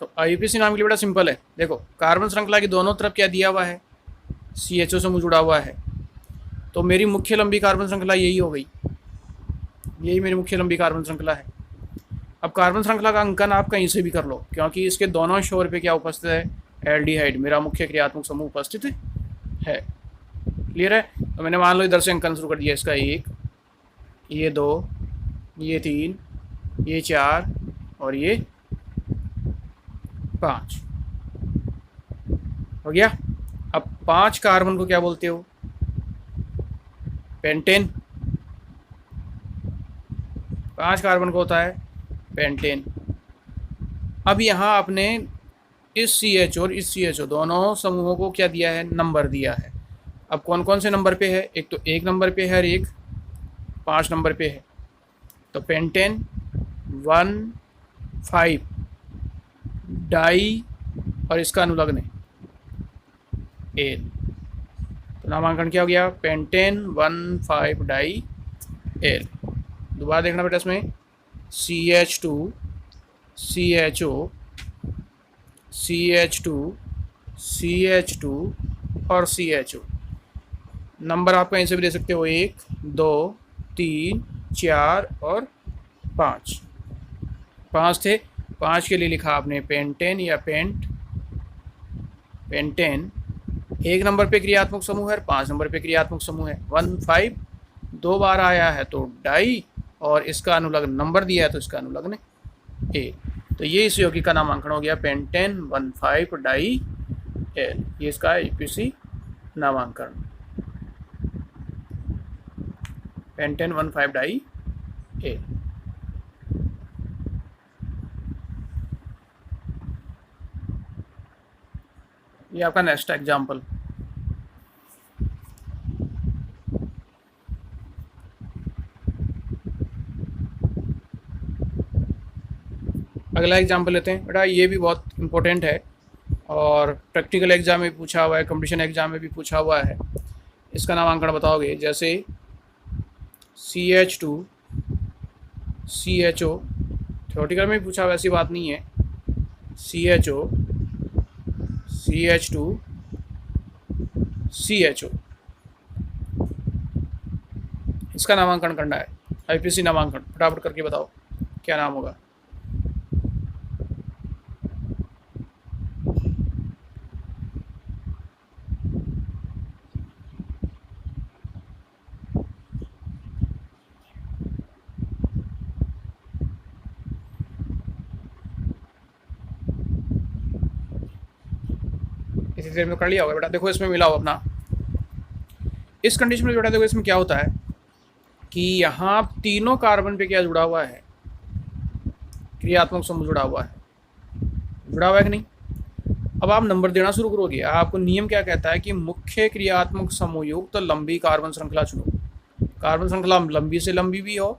Speaker 1: तो आईयूपीएसी नाम के लिए बड़ा सिंपल है। देखो कार्बन श्रृंखला की दोनों तरफ क्या दिया हुआ है? CHO समूह जुड़ा हुआ है। तो मेरी मुख्य लंबी कार्बन श्रृंखला यही हो गई। यही मेरी मुख्य लंबी कार्बन श्रृंखला है। अब कार्बन श्रृंखला का अंकन आप कहीं से भी कर लो, क्योंकि इसके दोनों छोर पे क्या उपस्थित है? एल्डिहाइड, मेरा मुख्य क्रियात्मक समूह उपस्थित है। क्लियर है? तो मैंने मान लो इधर से अंकन शुरू कर दिया। इसका 1, ये 2, ये 3, ये 4 और ये 5 हो गया। अब 5 कार्बन को क्या बोलते हो? पेंटेन। 5 कार्बन को होता है पेंटेन। अब यहाँ आपने इस CH और इस CHO दोनों समूहों को क्या दिया है? नंबर दिया है। अब कौन कौन से नंबर पे है? एक तो 1 नंबर पे है और एक 5 नंबर पे है। तो पेंटेन 1,5 डाई और इसका अनुलग्न है एल। तो नामांकन क्या हो गया? Pentane 1,5 dial. दोबारा देखना बेटा इसमें CH2 CHO CH2 CH2 और CHO। नंबर आप कहीं से भी दे सकते हो, 1 2 3 4 और 5। 5 थे, 5 के लिए लिखा आपने पेंटेन या पेंटेन 1 नंबर पे क्रियात्मक समूह है, 5 नंबर पे क्रियात्मक समूह है। 1,5 2 बार आया है तो डाई, और इसका अनुलग्न नंबर दिया है तो इसका अनुलग्न ए। तो ये इस यौगिक का नामांकन हो गया पेंटेन 1,5 डाई एल। ये इसका आईयूपीएसी नामांकन, पेंटेन 1,5 डाई एल। ये आपका नेक्स्ट एग्जाम्पल। अगला एग्जाम्पल लेते हैं बेटा। ये भी बहुत इंपॉर्टेंट है। और प्रैक्टिकल एग्जाम में पूछा हुआ है, कंपटीशन एग्जाम में भी पूछा हुआ है। इसका नामांकन बताओगे, जैसे CH2 CHO, थ्योरेटिकल में भी पूछा हुआ, ऐसी बात नहीं है। CHO CH2 CHO, इसका नामांकन करना है। IPC नामांकन फटाफट करके बताओ क्या नाम होगा। इसी देर में कर लिया होगा बेटा। देखो इसमें मिला हो अपना, इस कंडीशन में बेटा देखो इसमें क्या होता है कि यहाँ तीनों कार्बन पे क्या जुड़ा हुआ है, क्रियात्मक समूह जुड़ा हुआ है कि नहीं। अब आप नंबर देना शुरू करोगे। आपको नियम क्या कहता है कि मुख्य क्रियात्मक समूह युक्त लंबी कार्बन श्रृंखला चुनो। कार्बन श्रृंखला लंबी से लंबी भी हो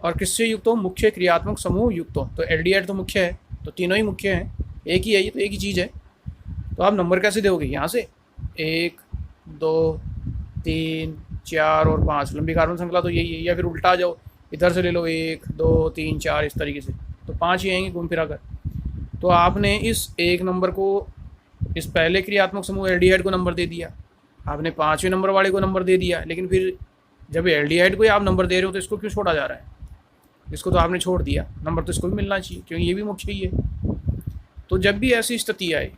Speaker 1: और किससे युक्त हो, मुख्य क्रियात्मक समूह युक्त हो। तो एल्डिहाइड तो मुख्य है, तो तीनों ही मुख्य हैं, एक ही है ये, तो एक ही चीज़ है। तो आप नंबर कैसे दोगे, यहाँ से 1 2 3 4 और 5, लंबी कार्बन श्रृंखला तो यही है। या फिर उल्टा जाओ, इधर से ले लो 1 2 3 4 इस तरीके से, तो 5 ही आएंगे घूम फिरा कर। तो आपने इस एक नंबर को, इस पहले क्रियात्मक समूह एल्डिहाइड को नंबर दे दिया, आपने 5वें नंबर वाले को नंबर दे दिया। लेकिन फिर जब एल्डिहाइड को ही आप नंबर दे रहे हो तो इसको क्यों छोड़ा जा रहा है, इसको तो आपने छोड़ दिया, नंबर तो इसको भी मिलना चाहिए क्योंकि ये भी मुख्य ही है। तो जब भी ऐसी स्थिति आए,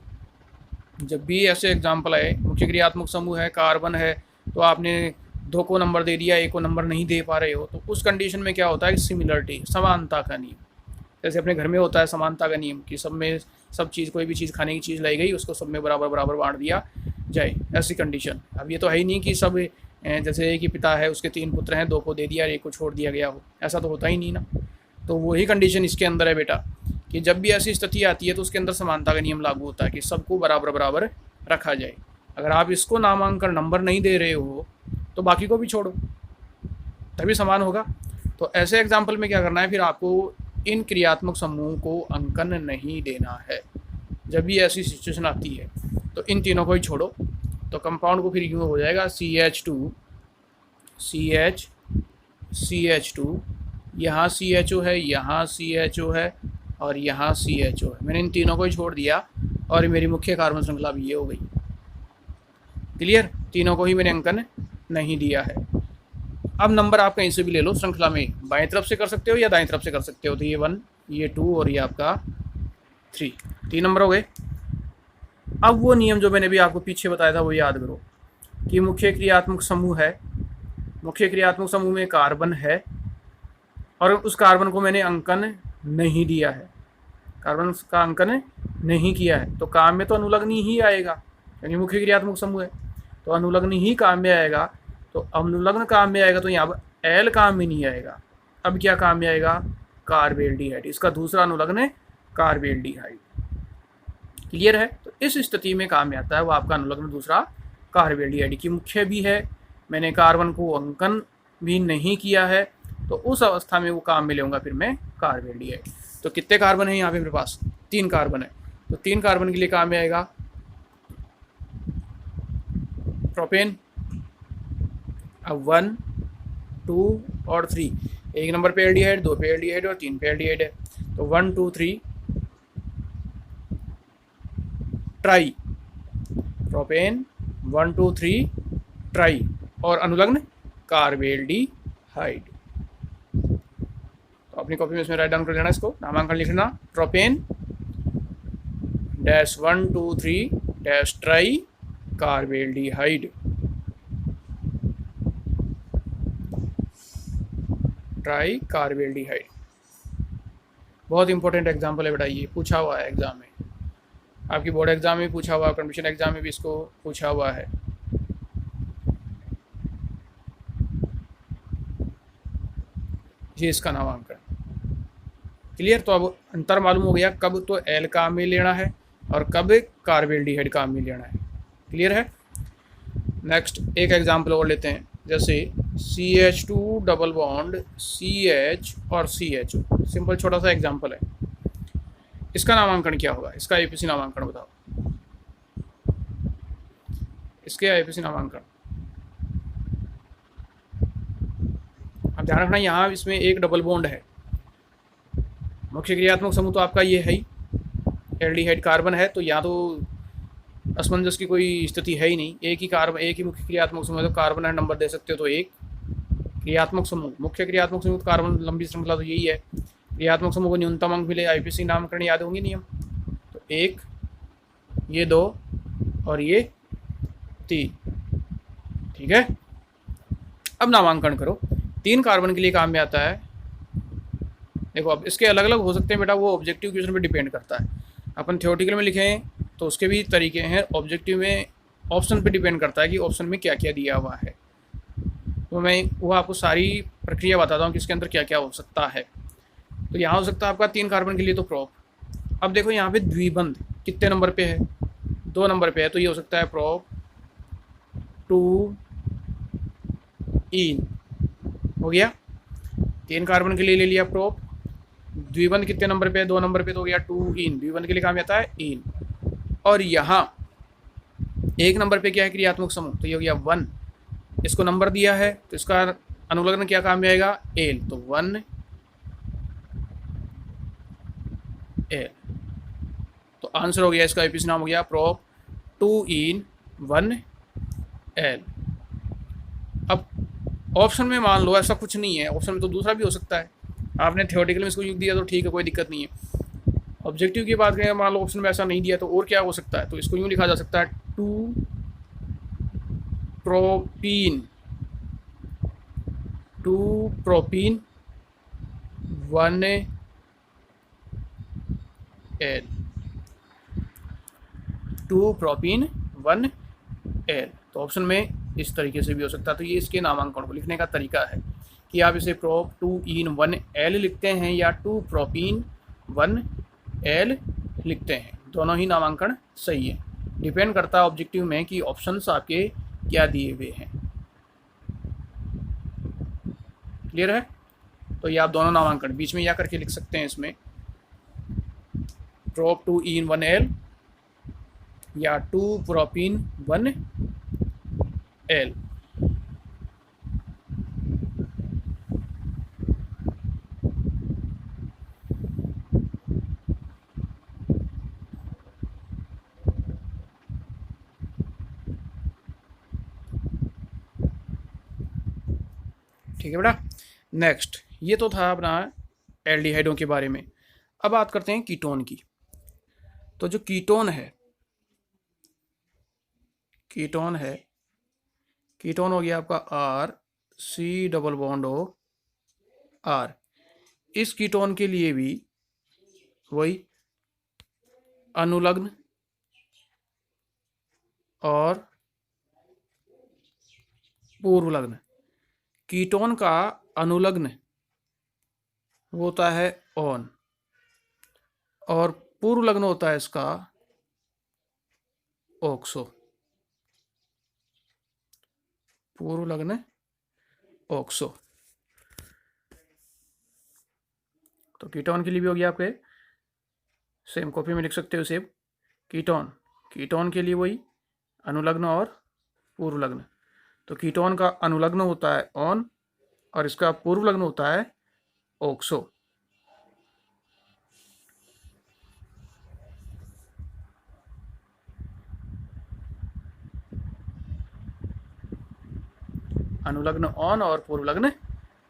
Speaker 1: जब भी ऐसे एग्जाम्पल आए, मुख्य क्रियात्मक समूह है, कार्बन है, तो आपने 2 को नंबर दे दिया, 1 को नंबर नहीं दे पा रहे हो, तो उस कंडीशन में क्या होता है, सिमिलरिटी, समानता का नियम। जैसे अपने घर में होता है समानता का नियम कि सब में सब चीज़, कोई भी चीज़ खाने की चीज़ लाई गई उसको सब में बराबर बराबर बांट दिया जाए, ऐसी कंडीशन। अब ये तो है ही नहीं कि सब, जैसे एक ही पिता है, उसके 3 पुत्र हैं, 2 को दे दिया और 1 को छोड़ दिया गया हो, ऐसा तो होता ही नहीं ना। तो वही कंडीशन इसके अंदर है बेटा कि जब भी ऐसी स्थिति आती है तो उसके अंदर समानता का नियम लागू होता है कि सबको बराबर बराबर रखा जाए। अगर आप इसको नामांकन नंबर नहीं दे रहे हो तो बाकी को भी छोड़ो, तभी समान होगा। तो ऐसे एग्जाम्पल में क्या करना है, फिर आपको इन क्रियात्मक समूह को अंकन नहीं देना है। जब भी ऐसी सिचुएशन आती है तो इन तीनों को ही छोड़ो। तो कंपाउंड को फिर यूँ हो जाएगा CH2 CH CH2, यहाँ CHO है, यहाँ CHO है और यहाँ CHO है। मैंने इन तीनों को ही छोड़ दिया और मेरी मुख्य कार्बन श्रृंखला भी ये हो गई। क्लियर, तीनों को ही मैंने अंकन नहीं दिया है। अब नंबर आप कहीं से भी ले लो श्रृंखला में, बाएं तरफ से कर सकते हो या दाएं तरफ से कर सकते हो। तो ये 1, ये 2 और ये आपका 3, 3 नंबर हो गए। अब वो नियम जो मैंने भी आपको पीछे बताया था वो याद करो कि मुख्य क्रियात्मक समूह है, मुख्य क्रियात्मक समूह में कार्बन है और उस कार्बन को मैंने अंकन नहीं दिया है, कार्बन का अंकन नहीं किया है, तो काम में तो अनुलग्नी ही आएगा क्योंकि मुख्य क्रियात्मक समूह है, तो अनुलग्नी ही काम में आएगा। तो अनुलग्न काम में आएगा तो यहाँ पर एल काम में नहीं आएगा। अब क्या काम में आएगा, कार्बेल्डिहाइड, इसका दूसरा अनुलग्न है कार्बेल्डिहाइड। क्लियर है। तो इस स्थिति में काम में आता है वो आपका अनुलग्न दूसरा कार्बेल्डिहाइड की मुख्य भी है, मैंने कार्बन को अंकन भी नहीं किया है, तो उस अवस्था में वो काम में लेऊंगा फिर मैं कार्बेल्डिहाइड। तो कितने कार्बन है यहाँ पे मेरे पास, 3 कार्बन है, तो 3 कार्बन के लिए काम में आएगा प्रोपेन। अब 1 2 और 3, 1 नंबर पे एल्डिहाइड, 2 पे एल्डिहाइड और 3 पे एल्डिहाइड है, तो 1 2 3 ट्राई प्रोपेन, 1 2 3 ट्राई और अनुलग्न कार्बेल्डिहाइड। तो अपनी कॉपी में इसमें राइट डाउन कर लेना, इसको नामांकन लिखना, propane dash 1 2 3 dash try carbaldehyde, try carbaldehyde. बहुत इंपॉर्टेंट एग्जाम्पल है बेटा, ये पूछा हुआ है एग्जाम में, आपकी बोर्ड एग्जाम में पूछा हुआ है, कंपटीशन एग्जाम में भी इसको पूछा हुआ है। ये इसका नामांकन। क्लियर। तो अब अंतर मालूम हो गया कब तो एल काम में लेना है और कब कार्बेल्डिहाइड काम में लेना है। क्लियर है। नेक्स्ट एक एग्जाम्पल और लेते हैं, जैसे CH2 डबल बॉन्ड CH और CHO, सिंपल छोटा सा एग्जाम्पल है। इसका नामांकन क्या होगा, इसका आईपीसी नामांकन बताओ, इसके आईपीसी नामांकन। अब ध्यान रखना यहाँ इसमें एक डबल बॉन्ड है। मुख्य क्रियात्मक समूह तो आपका ये है ही, एल्डिहाइड कार्बन है, तो यहाँ तो असमंजस की कोई स्थिति है ही नहीं। एक ही कार्बन, एक ही मुख्य क्रियात्मक समूह है, तो कार्बन है नंबर दे सकते हो, तो एक क्रियात्मक समूह, मुख्य क्रियात्मक समूह तो कार्बन लंबी श्रृंखला तो यही है। क्रियात्मक समूह को न्यूनतम अंक मिले, आईपीसी नामकरण याद होंगे नियम, तो एक, ये दो और ये तीन। ठीक है, अब नामांकन करो। 3 कार्बन के लिए काम में आता है। देखो अब इसके अलग अलग हो सकते हैं बेटा, वो ऑब्जेक्टिव क्वेश्चन पे डिपेंड करता है। अपन थ्योरेटिकल में लिखें तो उसके भी तरीके हैं, ऑब्जेक्टिव में ऑप्शन पे डिपेंड करता है कि ऑप्शन में क्या क्या दिया हुआ है। तो मैं वो आपको सारी प्रक्रिया बताता हूँ कि इसके अंदर क्या क्या हो सकता है। तो यहाँ हो सकता है आपका 3 कार्बन के लिए तो प्रोप। अब देखो यहाँ पे द्विबंध कितने नंबर पे है, 2 नंबर पे है, तो ये हो सकता है प्रोप 2 इन। हो गया, 3 कार्बन के लिए ले लिया प्रोप। द्विबंध कितने नंबर पे है, 2 नंबर पे, तो हो गया 2 इन। द्विबंध के लिए काम आता है इन। और यहाँ 1 नंबर पे क्या है क्रियात्मक समूह, तो ये हो गया 1। इसको नंबर दिया है तो इसका अनुलग्न क्या काम में आएगा, एल, तो 1 एल। तो आंसर हो गया इसका आईपीसी नाम हो गया प्रोप 2 इन 1 एल। अब ऑप्शन में मान लो ऐसा कुछ नहीं है, ऑप्शन में तो दूसरा भी हो सकता है। आपने थ्योरेटिकल में इसको युग दिया तो ठीक है, कोई दिक्कत नहीं है। ऑब्जेक्टिव की बात करें, मान लो ऑप्शन में ऐसा नहीं दिया तो और क्या हो सकता है, तो इसको यूँ लिखा जा सकता है 2 प्रोपीन 1 एल, 2 प्रोपीन 1 एल। तो ऑप्शन में इस तरीके से भी हो सकता है। तो ये इसके नामांकन को लिखने का तरीका है कि आप इसे प्रोप 2 इन 1 एल लिखते हैं या 2 प्रोपीन 1 एल लिखते हैं, दोनों ही नामांकन सही है। डिपेंड करता है ऑब्जेक्टिव में कि ऑप्शंस आपके क्या दिए हुए हैं। क्लियर है, तो ये आप दोनों नामांकन बीच में या करके लिख सकते हैं इसमें, प्रोप 2 इन 1 एल या 2 प्रोपीन 1 एल। ठीक है बेटा, नेक्स्ट ये तो था अपना एल्डिहाइडों के बारे में। अब बात करते हैं कीटोन की। तो जो कीटोन है, कीटोन हो गया आपका R C double bond O R. इस कीटोन के लिए भी वही अनुलग्न और पूर्वलग्न। कीटोन का अनुलग्न होता है ऑन और पूर्वलग्न होता है इसका ऑक्सो। पूर्वलग्न ऑक्सो। तो कीटोन के लिए भी हो गया आपके, सेम कॉपी में लिख सकते हो सेम। कीटोन के लिए वही अनुलग्न और पूर्वलग्न। तो कीटोन का अनुलग्न होता है ऑन और इसका पूर्वलग्न होता है ऑक्सो। अनुलग्न ऑन और पूर्वलग्न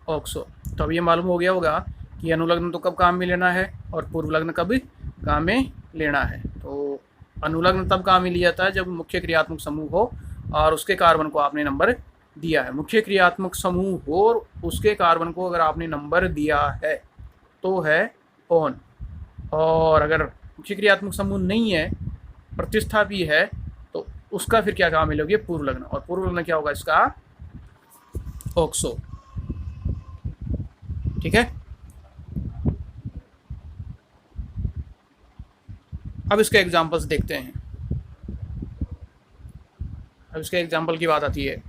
Speaker 1: ऑक्सो। तो अब ये मालूम हो गया होगा कि अनुलग्न तो कब काम में लेना है और पूर्वलग्न कब काम में लेना है। तो अनुलग्न तब काम में लिया जाता है जब मुख्य क्रियात्मक समूह हो और उसके कार्बन को आपने नंबर दिया है। मुख्य क्रियात्मक समूह हो और उसके कार्बन को अगर आपने नंबर दिया है तो है ऑन, और अगर मुख्य क्रियात्मक समूह नहीं है, प्रतिस्थापी है, तो उसका फिर क्या काम मिलोगे, पूर्वलग्न। और पूर्वलग्न क्या होगा इसका, ऑक्सो। ठीक है, अब इसके एग्जांपल्स देखते हैं। अब इसके एग्जांपल की बात आती है।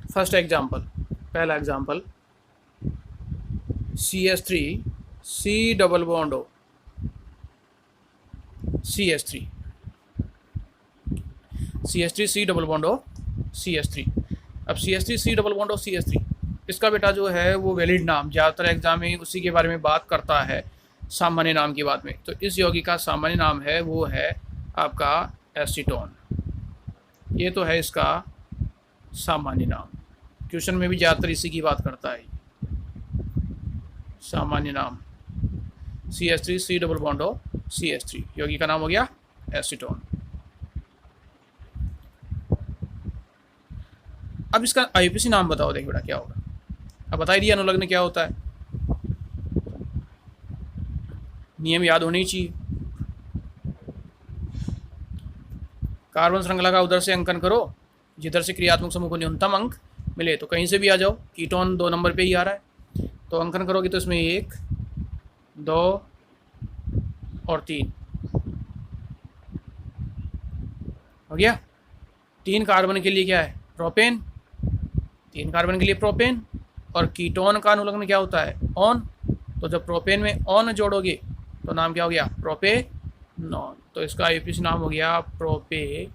Speaker 1: फर्स्ट एग्जांपल, पहला example CH3 C double bond O CH3 CH3 C double bond O CH3। अब CH3 C double bond O CH3 इसका बेटा जो है वो वैलिड नाम, ज़्यादातर एग्जाम में उसी के बारे में बात करता है सामान्य नाम की बात में। तो इस यौगिक का सामान्य नाम है वो है आपका एसीटोन। ये तो है इसका सामान्य नाम, क्वेश्चन में भी ज़्यादातर इसी की बात करता है। सामान्य नाम CH3 C double bond O CH3, यौगिक का नाम हो गया एसीटोन। अब इसका IUPAC नाम बताओ, देखो बेटा क्या होगा। अब बता ही दिया अनुलग्न क्या होता है, नियम याद होने ही चाहिए। कार्बन श्रृंखला का उधर से अंकन करो जिधर से क्रियात्मक समूह को न्यूनतम अंक मिले, तो कहीं से भी आ जाओ, कीटोन 2 नंबर पे ही आ रहा है, तो अंकन करोगे तो इसमें 1 2 और 3 हो गया। 3 कार्बन के लिए क्या है, प्रोपेन, 3 कार्बन के लिए प्रोपेन। और कीटोन का अनुलग्न क्या होता है, ऑन, तो जब प्रोपेन में ऑन जोड़ोगे तो नाम क्या हो गया, प्रोपेनॉन। तो इसका IUPAC नाम हो गया प्रोपेनॉन।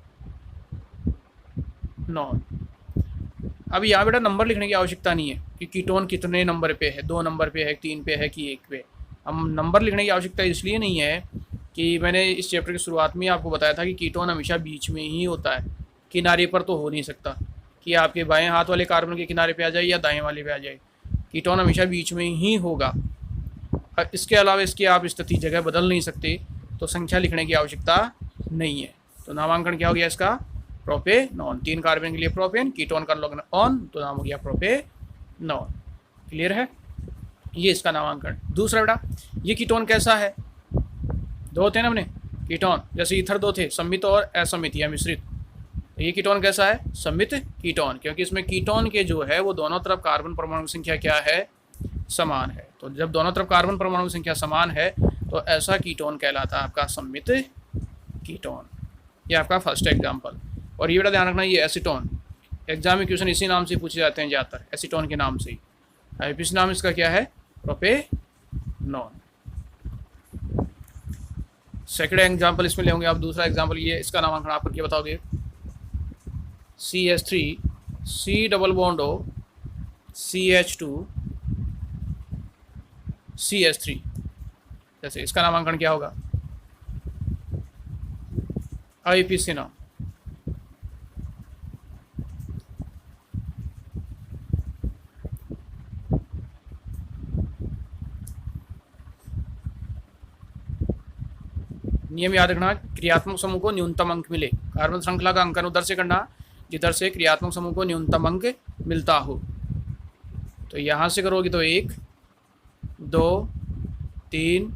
Speaker 1: अब यहाँ बेटा नंबर लिखने की आवश्यकता नहीं है कि कीटोन कितने नंबर पे है, 2 नंबर पे है, 3 पे है कि 1 पे। हम नंबर लिखने की आवश्यकता इसलिए नहीं है कि मैंने इस चैप्टर की शुरुआत में आपको बताया था कि कीटोन हमेशा बीच में ही होता है, किनारे पर तो हो नहीं सकता कि आपके बाएं हाथ वाले कार्बन के किनारे पे आ जाए या दाएं वाले पे आ जाए। कीटोन हमेशा बीच में ही होगा। इसके अलावा इसकी आप स्थिति जगह बदल नहीं सकते, तो संख्या लिखने की आवश्यकता नहीं है। तो नामांकन क्या हो गया इसका, प्रोपेनॉन। 3 कार्बन के लिए प्रोपेन, कीटोन का अनुलग्न ऑन, तो नाम हो गया प्रोपेनॉन। क्लियर है, ये इसका नामांकन। दूसरा बेटा, ये कीटोन कैसा है, 2 होते हैं ना अपने कीटोन, जैसे ईथर 2 थे, सम्मित और असम्मित या मिश्रित। तो ये कीटोन कैसा है, सम्मित कीटोन, क्योंकि इसमें कीटोन के जो है वो दोनों तरफ कार्बन परमाणु संख्या क्या है, समान है। तो जब दोनों तरफ कार्बन परमाणु संख्या समान है तो ऐसा कीटोन कहलाता है आपका सम्मित कीटोन। ये आपका फर्स्ट एग्जाम्पल। और ये बेटा ध्यान रखना, ये एसीटोन, एग्जाम में क्वेश्चन इसी नाम से पूछे जाते हैं ज़्यादातर, एसीटोन के नाम से ही। IUPAC नाम इसका क्या है, प्रोपेनॉन। सेकंड एग्जाम्पल इसमें लेंगे आप। दूसरा एग्जाम्पल ये, इसका नामांकन आप करके बताओगे, CH3 C double bond O CH2 CH3, जैसे इसका नामांकन क्या होगा, IUPAC नाम। नियम याद रखना, क्रियात्मक समूह को न्यूनतम अंक मिले। कार्बन श्रृंखला का अंकन उधर से करना जिधर से क्रियात्मक समूह को न्यूनतम अंक मिलता हो। तो यहाँ से करोगे तो 1 2 3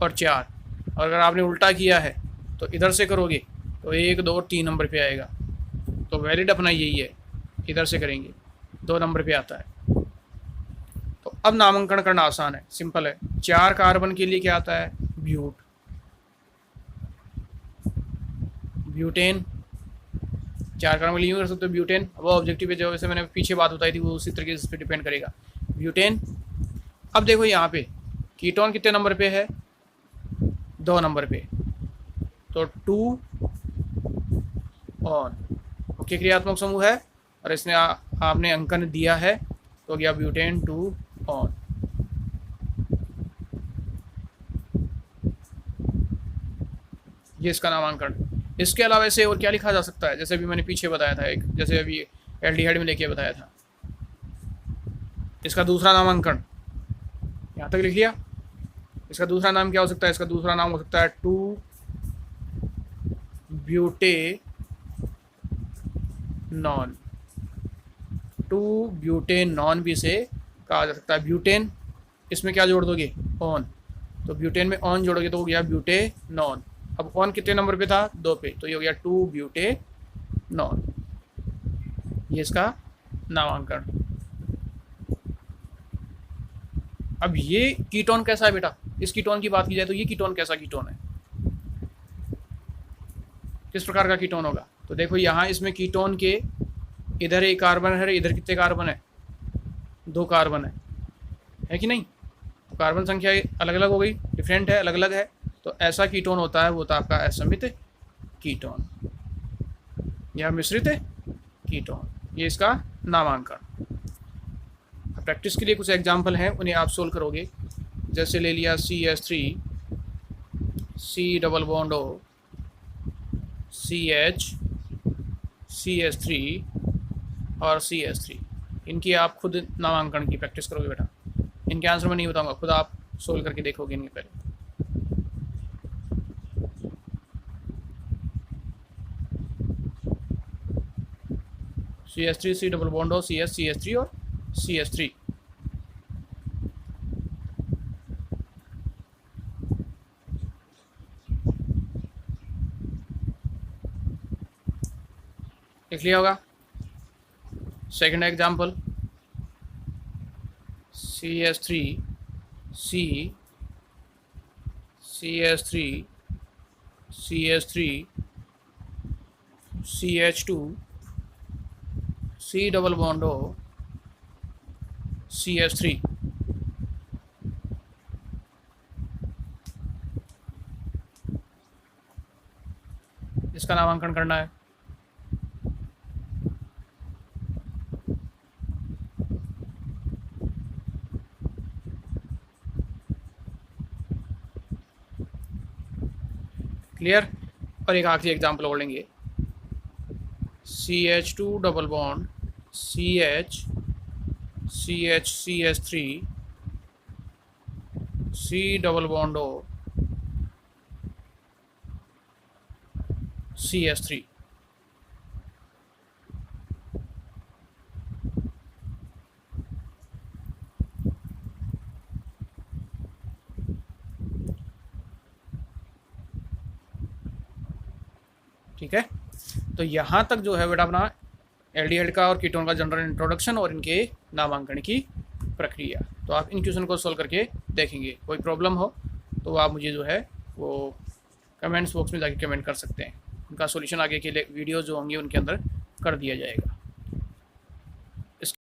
Speaker 1: और 4, और अगर आपने उल्टा किया है तो इधर से करोगे तो 1 2 और 3 नंबर पे आएगा। तो वैलिड अपना यही है, इधर से करेंगे 2 नंबर पे आता है। तो अब नामांकन करना आसान है, सिंपल है। 4 कार्बन के लिए क्या आता है, ब्यूटेन। 4 कार्बन के लिए यूँ कर सकते हो ब्यूटेन। वो ऑब्जेक्टिव पे जो वैसे मैंने पीछे बात बताई थी वो उसी तरीके से इस पर डिपेंड करेगा, ब्यूटेन। अब देखो यहाँ पे कीटोन कितने नंबर पे है, 2 नंबर पे, तो 2 ऑन, ओके, क्रियात्मक समूह है और इसने आपने अंकन दिया है तो गया ब्यूटेन 2 ऑन। ये इसका नामांकन। इसके अलावा ऐसे और क्या लिखा जा सकता है, जैसे अभी मैंने पीछे बताया था एक, जैसे अभी एल्डिहाइड में लेके बताया था, इसका दूसरा नामांकन यहाँ तक लिख लिया। इसका दूसरा नाम क्या हो सकता है, इसका दूसरा नाम हो सकता है 2 ब्यूटेनॉन। 2 ब्यूटेनॉन भी से कहा जा सकता है। ब्यूटेन, इसमें क्या जोड़ दोगे, ऑन, तो ब्यूटेन में ऑन जोड़ोगे तो हो गया ब्यूटेनॉन। अब ऑन कितने नंबर पे था, 2 पे, तो ये हो गया 2 ब्यूटेनॉन। ये इसका नामांकन। अब ये कीटोन कैसा है बेटा, इस कीटोन की बात की जाए तो ये कीटोन कैसा कीटोन है, किस प्रकार का कीटोन होगा। तो देखो यहाँ इसमें कीटोन के इधर एक कार्बन है, इधर कितने कार्बन है, 2 कार्बन है कि नहीं? तो कार्बन संख्या अलग अलग हो गई, डिफरेंट है, अलग अलग है, तो ऐसा कीटोन होता है वो तो आपका असमित कीटोन या मिश्रित कीटोन। ये इसका नामांकन। प्रैक्टिस के लिए कुछ एग्जाम्पल हैं, उन्हें आप सोल्व करोगे। जैसे ले लिया CH3, C double bond O, CH, CH3 और CH3। इनकी आप खुद नामांकन की प्रैक्टिस करोगे बेटा। इनके आंसर मैं नहीं बताऊंगा, खुद आप सोल्व करके देखोगे इनके पहले। CH3, C double bond O, CH, CH3 और CH3। लिख लिया होगा। Second example, CH3, C, CH3, CH3, CH2, C double bond O, CH3। इसका नामांकन करना है। क्लियर? और एक आखिरी एग्जांपल और लेंगे, CH2 double bond CH, CH, CH3, C double bond O, CH3। ठीक है, तो यहाँ तक जो है बेटा अपना एल्डिहाइड का और कीटोन का जनरल इंट्रोडक्शन और इनके नामांकन की प्रक्रिया। तो आप इन क्वेश्चन को सोल्व करके देखेंगे। कोई प्रॉब्लम हो तो आप मुझे जो है वो कमेंट्स बॉक्स में जाके कमेंट कर सकते हैं। उनका सॉल्यूशन आगे के लिए वीडियो जो होंगे उनके अंदर कर दिया जाएगा।